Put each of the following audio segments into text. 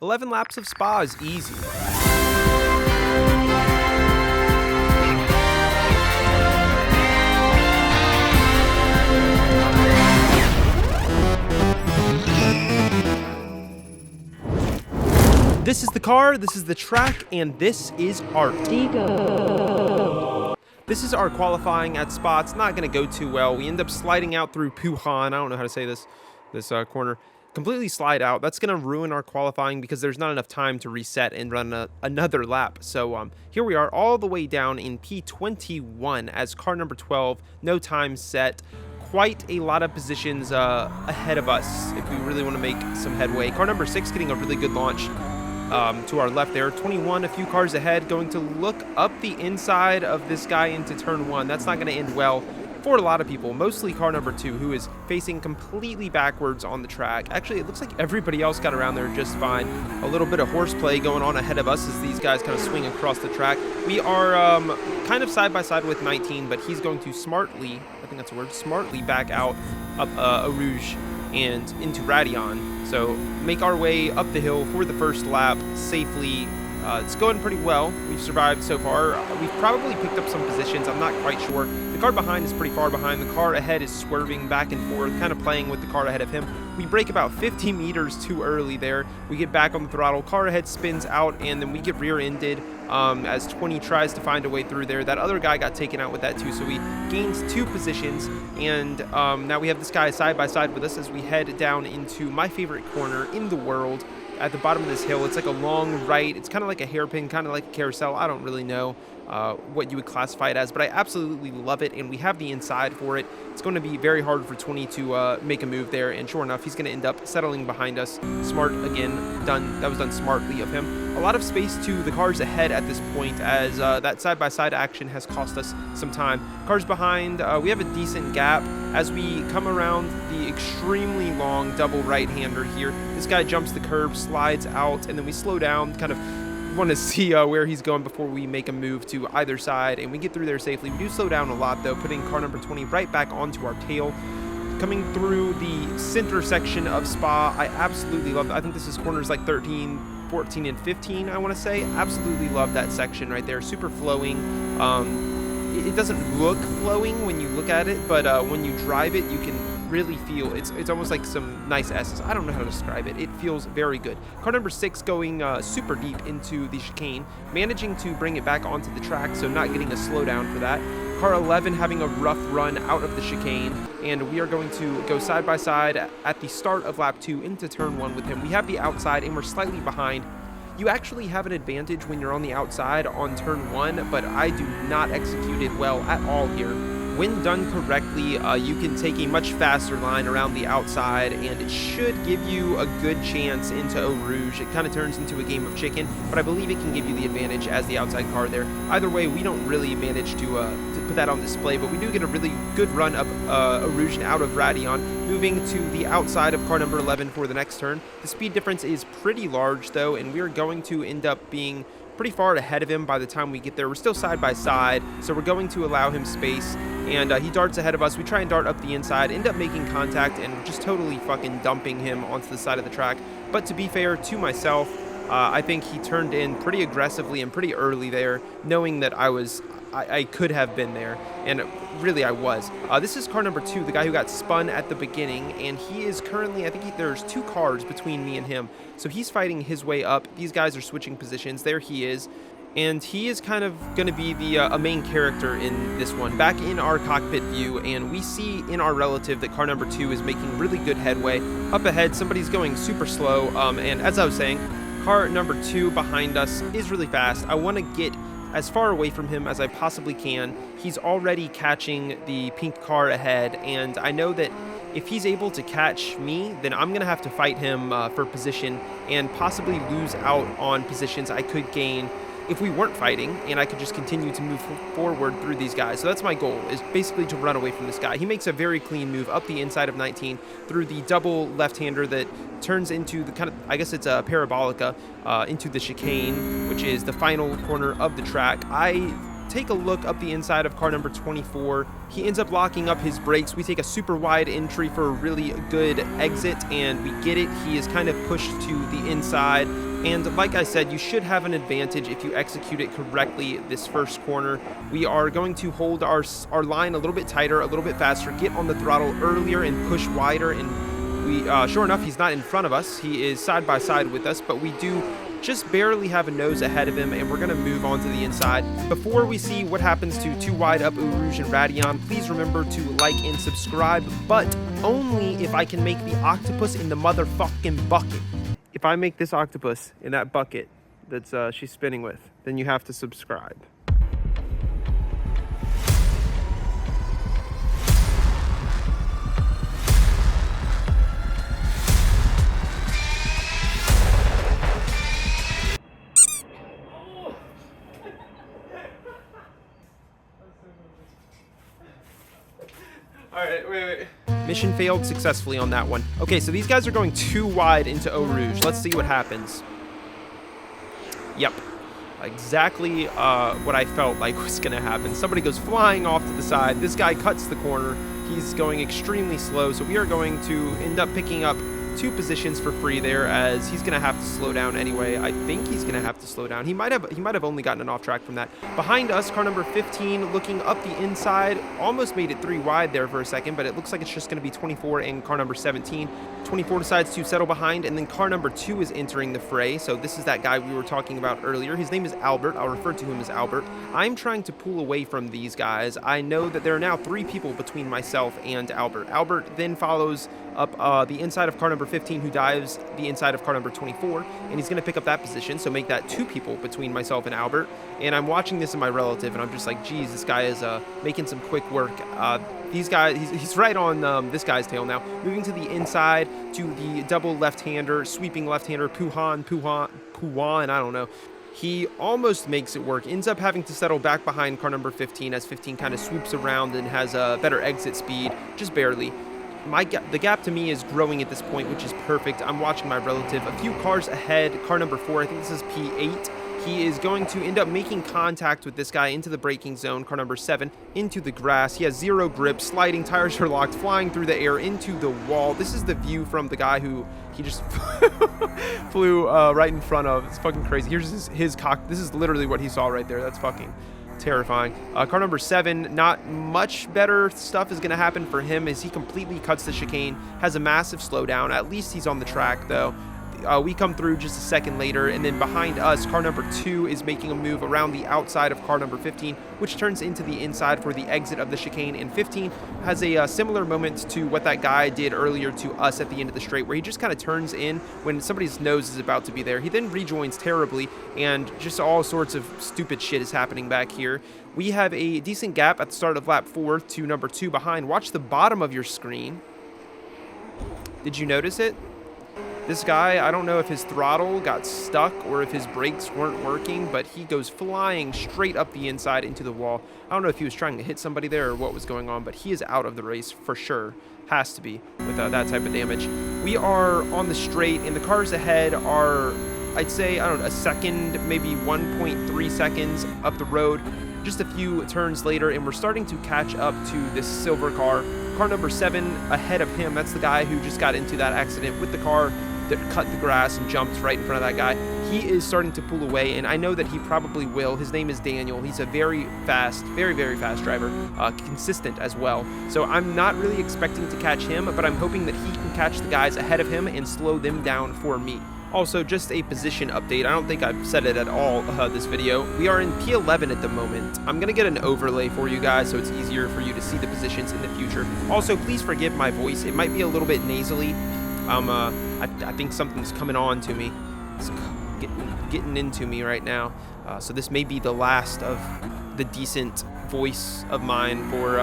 11 laps of Spa is easy. This is the car, this is the track, and this is Art. This is our qualifying at Spa. It's not going to go too well. We end up sliding out through Puhan. I don't know how to say this corner. Completely slide out. That's going to ruin our qualifying because there's not enough time to reset and run another lap. So here we are all the way down in P21 as car number 12. No time set. Quite a lot of positions ahead of us if we really want to make some headway. Car number 6 getting a really good launch. To our left there, 21, a few cars ahead, going to look up the inside of this guy into turn 1. That's not going to end well for a lot of people, mostly car number 2, who is facing completely backwards on the track. Actually, it looks like everybody else got around there just fine. A little bit of horseplay going on ahead of us as these guys kind of swing across the track. We are kind of side by side with 19, but he's going to smartly, I think that's the word, smartly back out up Eau Rouge and into Radion. So make our way up the hill for the first lap safely. It's going pretty well. We've survived so far. We've probably picked up some positions. I'm not quite sure. The car behind is pretty far behind. The car ahead is swerving back and forth, kind of playing with the car ahead of him. We break about 50 meters too early there. We get back on the throttle. Car ahead spins out, and then we get rear-ended as 20 tries to find a way through there. That other guy got taken out with that too, so we gained 2 positions, and now we have this guy side by side with us as we head down into my favorite corner in the world. At the bottom of this hill, it's like a long right. It's kind of like a hairpin, kind of like a carousel. I don't really know what you would classify it as, but I absolutely love it, and we have the inside for it. It's going to be very hard for 20 to make a move there, and sure enough, he's going to end up settling behind us. Smart again, done. That was done smartly of him. A lot of space to the cars ahead at this point, as that side-by-side action has cost us some time. Cars behind, we have a decent gap as we come around the extremely long double right-hander here. This guy jumps the curb, slides out, and then we slow down, kind of want to see where he's going before we make a move to either side, and we get through there safely. We do slow down a lot, though, putting car number 20 right back onto our tail. Coming through the center section of Spa, I absolutely love it. I think this is corners like 13, 14, and 15, I want to say. Absolutely love that section right there. Super flowing. It doesn't look flowing when you look at it, but when you drive it, you can really feel it's almost like some nice S's. I don't know how to describe it. It feels very good. Car number 6 going super deep into the chicane, managing to bring it back onto the track, so not getting a slowdown for that. Car 11 having a rough run out of the chicane, and we are going to go side by side at the start of lap 2 into turn 1 with him. We have the outside, and we're slightly behind. You actually have an advantage when you're on the outside on turn 1, but I do not execute it well at all here. When done correctly, you can take a much faster line around the outside, and it should give you a good chance into Eau Rouge. It kind of turns into a game of chicken, but I believe it can give you the advantage as the outside car there. Either way, we don't really manage to put that on display, but we do get a really good run up Eau Rouge and out of Radion, moving to the outside of car number 11 for the next turn. The speed difference is pretty large, though, and we are going to end up being pretty far ahead of him by the time we get there. We're still side by side, so we're going to allow him space, and he darts ahead of us. We try and dart up the inside, end up making contact and just totally fucking dumping him onto the side of the track. But to be fair to myself, I think he turned in pretty aggressively and pretty early there, knowing that I could have been there, and really I was. This is car number 2, the guy who got spun at the beginning, and he is currently, I think there's 2 cars between me and him, so he's fighting his way up. These guys are switching positions. There he is, and he is kind of going to be the a main character in this one. Back in our cockpit view, and we see in our relative that car number 2 is making really good headway. Up ahead, somebody's going super slow, and as I was saying, car number 2 behind us is really fast. I want to get as far away from him as I possibly can. He's already catching the pink car ahead, and I know that if he's able to catch me, then I'm going to have to fight him for position and possibly lose out on positions I could gain if we weren't fighting, and I could just continue to move forward through these guys. So that's my goal, is basically to run away from this guy. He makes a very clean move up the inside of 19 through the double left-hander that turns into the kind of, I guess it's a parabolica, into the chicane, which is the final corner of the track. I take a look up the inside of car number 24. He ends up locking up his brakes. We take a super wide entry for a really good exit, and we get it. He is kind of pushed to the inside. And like I said, you should have an advantage if you execute it correctly this first corner. We are going to hold our line a little bit tighter, a little bit faster, get on the throttle earlier and push wider. And we, sure enough, he's not in front of us. He is side by side with us, but we do just barely have a nose ahead of him, and we're going to move on to the inside. Before we see what happens to Too Wide Up, Eau Rouge, and Radion, please remember to like and subscribe, but only if I can make the octopus in the motherfucking bucket. If I make this octopus in that bucket that's she's spinning with, then you have to subscribe. All right, wait. Mission failed successfully on that one. Okay, so these guys are going too wide into Eau Rouge. Let's see what happens. Yep. Exactly what I felt like was going to happen. Somebody goes flying off to the side. This guy cuts the corner. He's going extremely slow, so we are going to end up picking up 2 positions for free there, as he's going to have to slow down anyway. I think he's going to have to slow down. He might have only gotten an off track from that. Behind us, car number 15 looking up the inside, almost made it 3 wide there for a second, but it looks like it's just going to be 24 and car number 17. 24 decides to settle behind, and then car number 2 is entering the fray. So this is that guy we were talking about earlier. His name is Albert. I'll refer to him as Albert. I'm trying to pull away from these guys. I know that there are now 3 people between myself and Albert. Albert then follows up the inside of car number 15, who dives the inside of car number 24, and he's going to pick up that position, so make that 2 people between myself and Albert. And I'm watching this in my relative, and I'm just like, geez, this guy is making some quick work. These guys, he's right on this guy's tail now. Moving to the inside to the double left-hander, sweeping left-hander, Puhan, I don't know. He almost makes it work, ends up having to settle back behind car number 15 as 15 kind of swoops around and has a better exit speed, just barely. The gap to me is growing at this point, which is perfect. I'm watching my relative a few cars ahead. Car number 4, I think this is P8. He is going to end up making contact with this guy into the braking zone. Car number 7 into the grass. He has 0 grip, sliding, tires are locked, flying through the air into the wall. This is the view from the guy who he just flew right in front of. It's fucking crazy. Here's his cock. This is literally what he saw right there. That's fucking terrifying. Car number 7, not much better stuff is going to happen for him as he completely cuts the chicane, has a massive slowdown. At least he's on the track, though. We come through just a second later, and then behind us, car number 2 is making a move around the outside of car number 15, which turns into the inside for the exit of the chicane, and 15 has a similar moment to what that guy did earlier to us at the end of the straight, where he just kind of turns in when somebody's nose is about to be there. He then rejoins terribly, and just all sorts of stupid shit is happening back here. We have a decent gap at the start of lap 4 to number 2 behind. Watch the bottom of your screen. Did you notice it? This guy, I don't know if his throttle got stuck or if his brakes weren't working, but he goes flying straight up the inside into the wall. I don't know if he was trying to hit somebody there or what was going on, but he is out of the race for sure. Has to be with that type of damage. We are on the straight, and the cars ahead are, I'd say, I don't know, a second, maybe 1.3 seconds up the road. Just a few turns later, and we're starting to catch up to this silver car. Car number 7 ahead of him. That's the guy who just got into that accident with the car that cut the grass and jumped right in front of that guy. He is starting to pull away, and I know that he probably will. His name is Daniel. He's a very fast, very, very fast driver, consistent as well. So I'm not really expecting to catch him, but I'm hoping that he can catch the guys ahead of him and slow them down for me. Also, just a position update. I don't think I've said it at all this video. We are in P11 at the moment. I'm going to get an overlay for you guys so it's easier for you to see the positions in the future. Also, please forgive my voice. It might be a little bit nasally. I think something's coming on to me. It's getting into me right now. So this may be the last of the decent voice of mine for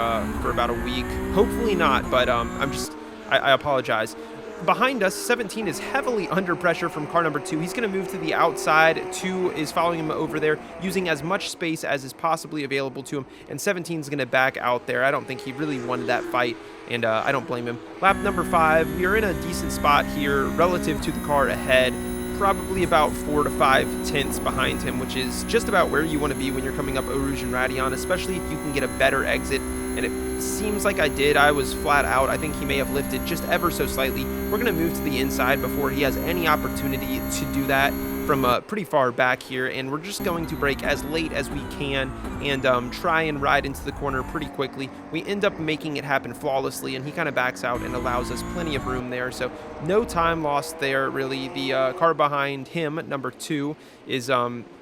about a week. Hopefully not, but I apologize. Behind us, 17 is heavily under pressure from car number 2. He's going to move to the outside. 2 is following him over there, using as much space as is possibly available to him. And 17 is going to back out there. I don't think he really wanted that fight, and I don't blame him. Lap number 5, we are in a decent spot here relative to the car ahead. probably about 4 to 5 tenths behind him, which is just about where you want to be when you're coming up Eau Rouge and Raidillon, especially if you can get a better exit. And it seems like I did. I was flat out. I think he may have lifted just ever so slightly. We're going to move to the inside before he has any opportunity to do that from pretty far back here, and we're just going to brake as late as we can and try and ride into the corner pretty quickly. We end up making it happen flawlessly, and he kind of backs out and allows us plenty of room there, so no time lost there, really. The car behind him, number 2, is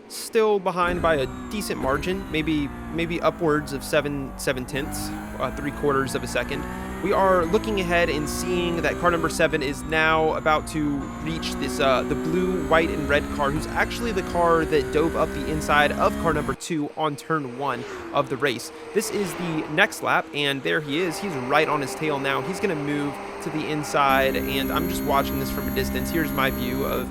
still behind by a decent margin, maybe upwards of 7 tenths, 3/4 of a second. We are looking ahead and seeing that car number 7 is now about to reach this the blue, white, and red car, who's actually the car that dove up the inside of car number 2 on turn 1 of the race. This is the next lap, and there he is. He's right on his tail now. He's going to move to the inside, and I'm just watching this from a distance. Here's my view of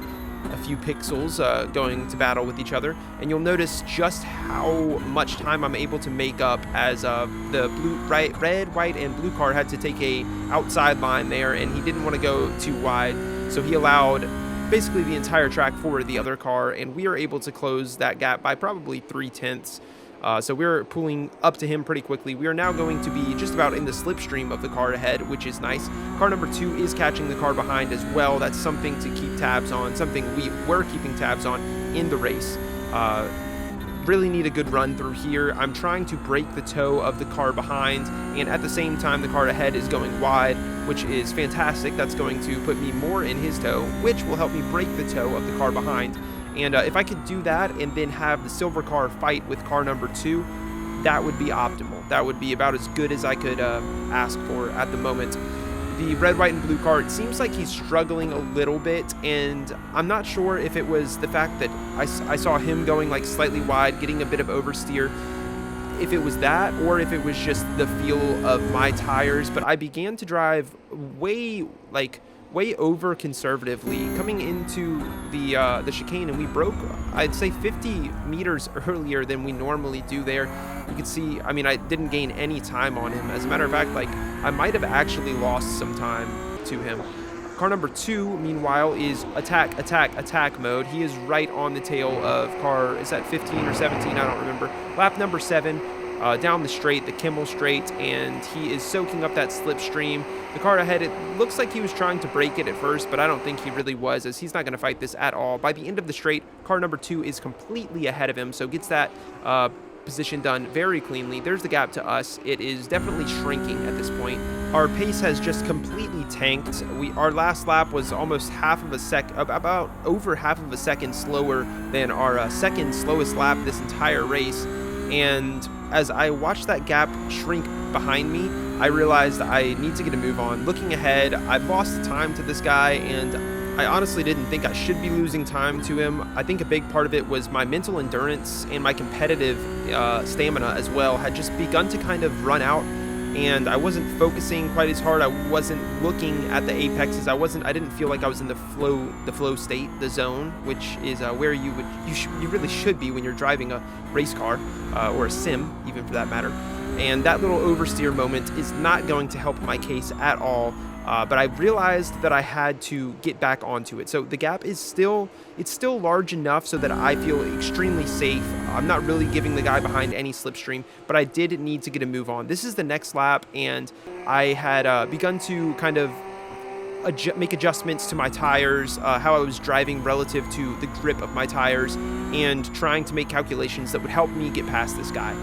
a few pixels going to battle with each other, and you'll notice just how much time I'm able to make up as the red, white, and blue car had to take a outside line there, and he didn't want to go too wide, so he allowed basically the entire track for the other car, and we are able to close that gap by probably 3 tenths. So we're pulling up to him pretty quickly. We are now going to be just about in the slipstream of the car ahead, which is nice. Car number 2 is catching the car behind as well. That's something to keep tabs on, something we were keeping tabs on in the race. Really need a good run through here. I'm trying to break the toe of the car behind, and at the same time the car ahead is going wide, which is fantastic. That's going to put me more in his toe, which will help me break the toe of the car behind. And if I could do that and then have the silver car fight with car number 2, that would be optimal. That would be about as good as I could ask for at the moment. The red, white, and blue car, it seems like he's struggling a little bit, and I'm not sure if it was the fact that I saw him going like slightly wide, getting a bit of oversteer, if it was that, or if it was just the feel of my tires, but I began to drive way over conservatively coming into the chicane, and we broke, I'd say, 50 meters earlier than we normally do there. You can see, I mean, I didn't gain any time on him. As a matter of fact, like, I might have actually lost some time to him. Car number 2, meanwhile, is attack mode. He is right on the tail of car, is that 15 or 17? I don't remember. Lap number 7. Down the straight, the Kimmel straight, and he is soaking up that slipstream. The car ahead, it looks like he was trying to break it at first, but I don't think he really was, as he's not going to fight this at all. By the end of the straight, car number 2 is completely ahead of him, so gets that position done very cleanly. There's the gap to us. It is definitely shrinking at this point. Our pace has just completely tanked. Our last lap was almost about over half of a second slower than our second slowest lap this entire race. And as I watched that gap shrink behind me, I realized I need to get a move on. Looking ahead, I've lost time to this guy, and I honestly didn't think I should be losing time to him. I think a big part of it was my mental endurance and my competitive stamina as well had just begun to kind of run out, and I wasn't focusing quite as hard. I wasn't looking at the apexes. I didn't feel like I was in the flow state, the zone, which is where you really should be when you're driving a race car or a sim, even for that matter. And that little oversteer moment is not going to help my case at all. But I realized that I had to get back onto it. So the gap is still large enough so that I feel extremely safe. I'm not really giving the guy behind any slipstream, but I did need to get a move on. This is the next lap, and I had begun to kind of make adjustments to my tires, how I was driving relative to the grip of my tires, and trying to make calculations that would help me get past this guy.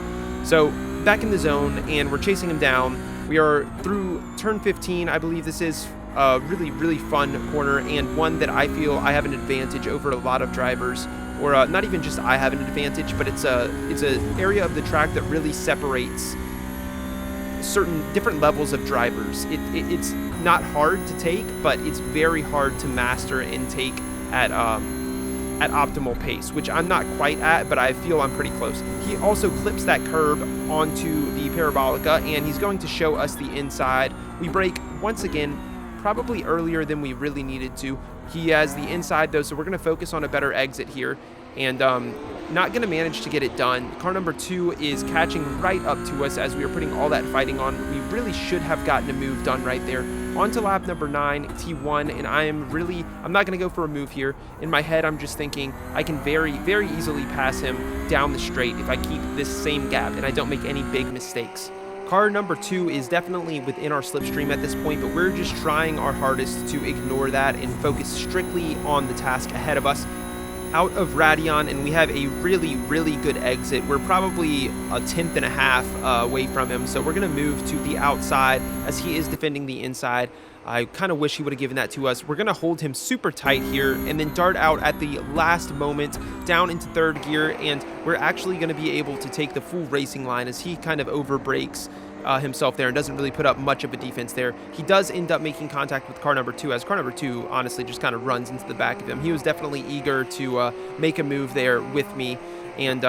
So back in the zone, and we're chasing him down. We are through turn 15. I believe this is a really, really fun corner, and one that I feel I have an advantage over a lot of drivers, or not even just I have an advantage, but it's an area of the track that really separates certain different levels of drivers. It's not hard to take, but it's very hard to master and take at optimal pace, which I'm not quite at, but I feel I'm pretty close. He also clips that curb onto the Parabolica, and he's going to show us the inside. We brake once again, probably earlier than we really needed to. He has the inside though, so we're going to focus on a better exit here, and not going to manage to get it done. Car number 2 is catching right up to us as we were putting all that fighting on. We really should have gotten a move done right there. On to lap number 9, T1, and I'm not going to go for a move here. In my head, I'm just thinking I can very, very easily pass him down the straight if I keep this same gap and I don't make any big mistakes. Car number 2 is definitely within our slipstream at this point, but we're just trying our hardest to ignore that and focus strictly on the task ahead of us. Out of Radeon, and we have a really, really good exit. We're probably a tenth and a half away from him, so we're going to move to the outside as he is defending the inside. I kind of wish he would have given that to us. We're going to hold him super tight here and then dart out at the last moment down into third gear, and we're actually going to be able to take the full racing line as he kind of overbrakes himself there and doesn't really put up much of a defense there. He does end up making contact with car number 2, as car number 2 honestly just kind of runs into the back of him. He was definitely eager to make a move there with me, and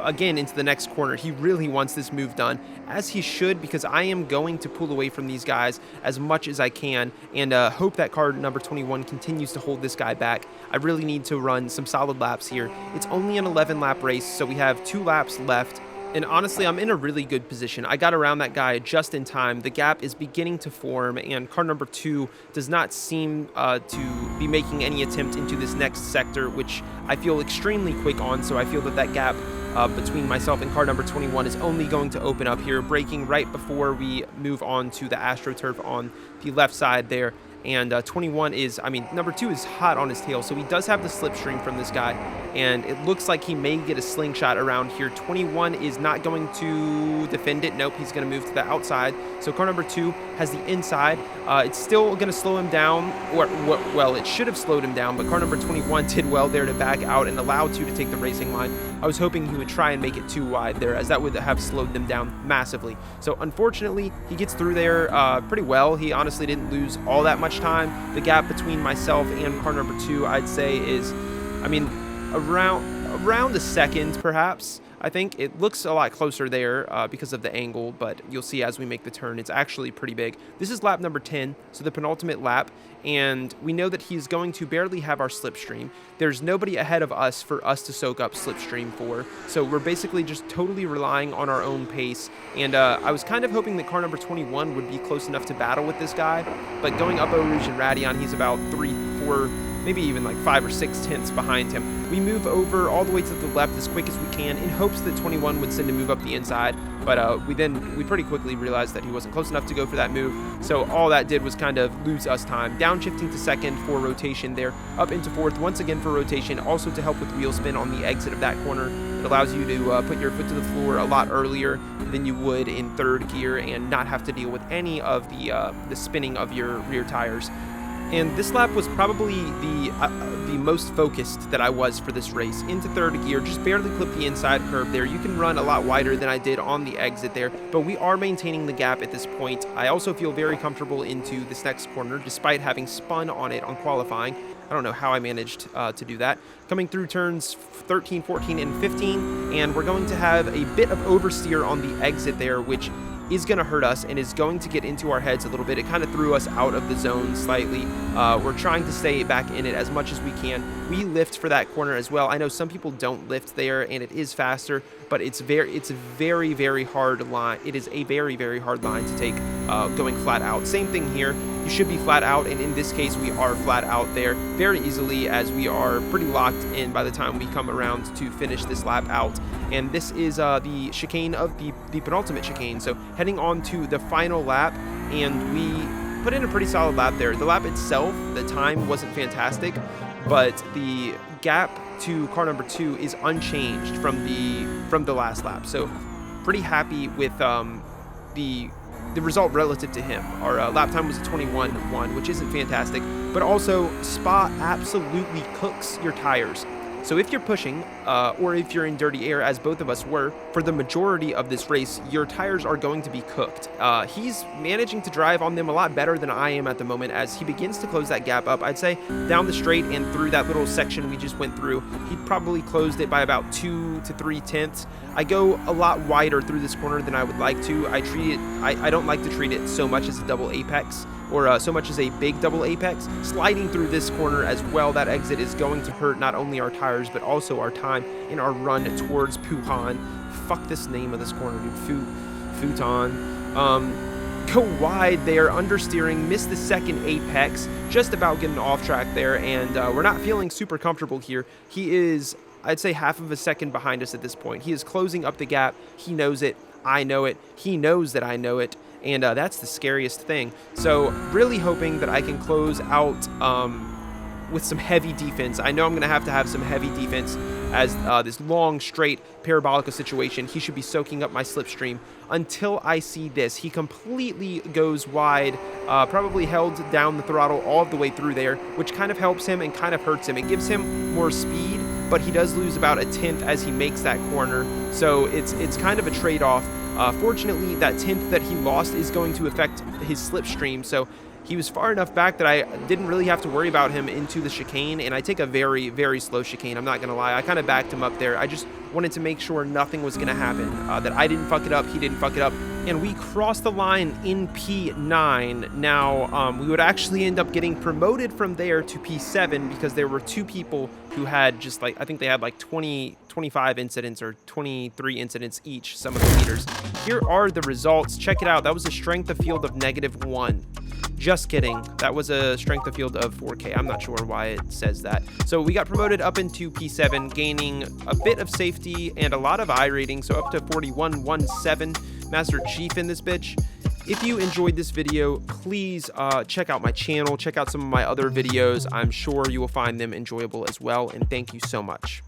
again into the next corner. He really wants this move done, as he should, because I am going to pull away from these guys as much as I can and hope that car number 21 continues to hold this guy back. I really need to run some solid laps here. It's only an 11 lap race, so we have 2 laps left. And honestly, I'm in a really good position. I got around that guy just in time. The gap is beginning to form, and car number 2 does not seem to be making any attempt into this next sector, which I feel extremely quick on. So I feel that gap between myself and car number 21 is only going to open up here, braking right before we move on to the AstroTurf on the left side there. And 21 is, number 2 is hot on his tail, so he does have the slipstream from this guy, and it looks like he may get a slingshot around here. 21 is not going to defend it. Nope, he's going to move to the outside. So car number 2 has the inside. It's still going to slow him down, well, it should have slowed him down, but car number 21 did well there to back out and allow 2 to take the racing line. I was hoping he would try and make it too wide there, as that would have slowed them down massively. So unfortunately, he gets through there pretty well. He honestly didn't lose all that much time. The gap between myself and car number 2, I'd say, is, around a second, perhaps. I think it looks a lot closer there because of the angle, but you'll see as we make the turn, it's actually pretty big. This is lap number 10, so the penultimate lap, and we know that he's going to barely have our slipstream. There's nobody ahead of us for us to soak up slipstream for, so we're basically just totally relying on our own pace, and I was kind of hoping that car number 21 would be close enough to battle with this guy, but going up Eau Rouge and Radeon, he's about 3, 4, maybe even like 5 or 6 tenths behind him. We move over all the way to the left as quick as we can in hopes that 21 would send a move up the inside, but we pretty quickly realized that he wasn't close enough to go for that move, so all that did was kind of lose us time. Downshifting to second for rotation there, up into fourth once again for rotation, also to help with wheel spin on the exit of that corner. It allows you to put your foot to the floor a lot earlier than you would in third gear and not have to deal with any of the spinning of your rear tires. And this lap was probably the most focused that I was for this race. Into third gear, just barely clipped the inside curve there. You can run a lot wider than I did on the exit there, but we are maintaining the gap at this point. I also feel very comfortable into this next corner, despite having spun on it on qualifying. I don't know how I managed to do that. Coming through turns 13, 14, and 15, and we're going to have a bit of oversteer on the exit there, which is going to hurt us and is going to get into our heads a little bit. It kind of threw us out of the zone slightly. We're trying to stay back in it as much as we can. We lift for that corner as well. I know some people don't lift there, and it is faster, but it's a very, very hard line. It is a very, very hard line to take going flat out. Same thing here. You should be flat out, and in this case, we are flat out there very easily, as we are pretty locked in by the time we come around to finish this lap out. And this is the chicane of the penultimate chicane. So heading on to the final lap, and we put in a pretty solid lap there. The lap itself, the time wasn't fantastic, but the gap to car number 2 is unchanged from the last lap. So pretty happy with the result relative to him. Our lap time was a 21.1, which isn't fantastic, but also Spa absolutely cooks your tires. So if you're pushing, or if you're in dirty air, as both of us were, for the majority of this race, your tires are going to be cooked. He's managing to drive on them a lot better than I am at the moment, as he begins to close that gap up. I'd say down the straight and through that little section we just went through, he probably closed it by about 2 to 3 tenths. I go a lot wider through this corner than I would like to. I don't like to treat it so much as a double apex, or so much as a big double apex. Sliding through this corner as well, that exit is going to hurt not only our tires, but also our time in our run towards Puhan. Fuck this name of this corner, dude. Futon. go wide there, understeering, missed the second apex, just about getting off track there, and we're not feeling super comfortable here. He is, I'd say, half of a second behind us at this point. He is closing up the gap. He knows it. I know it. He knows that I know it. And that's the scariest thing. So really hoping that I can close out with some heavy defense. I know I'm going to have some heavy defense as this long, straight parabolica situation. He should be soaking up my slipstream until I see this. He completely goes wide, probably held down the throttle all the way through there, which kind of helps him and kind of hurts him. It gives him more speed, but he does lose about a tenth as he makes that corner. So it's kind of a trade-off. Fortunately, that tenth that he lost is going to affect his slipstream. So he was far enough back that I didn't really have to worry about him into the chicane, and I take a very, very slow chicane. I'm not going to lie. I kind of backed him up there. I just wanted to make sure nothing was going to happen, that I didn't fuck it up, he didn't fuck it up, and we crossed the line in P9. Now, we would actually end up getting promoted from there to P7 because there were two people who had just like, I think they had like 25 incidents or 23 incidents each, some of the leaders. Here are the results. Check it out. That was a strength of field of -1. Just kidding. That was a strength of field of 4K. I'm not sure why it says that. So we got promoted up into P7, gaining a bit of safety and a lot of I rating, so up to 4117 Master Chief in this bitch. If you enjoyed this video, please check out my channel, check out some of my other videos. I'm sure you will find them enjoyable as well, and thank you so much.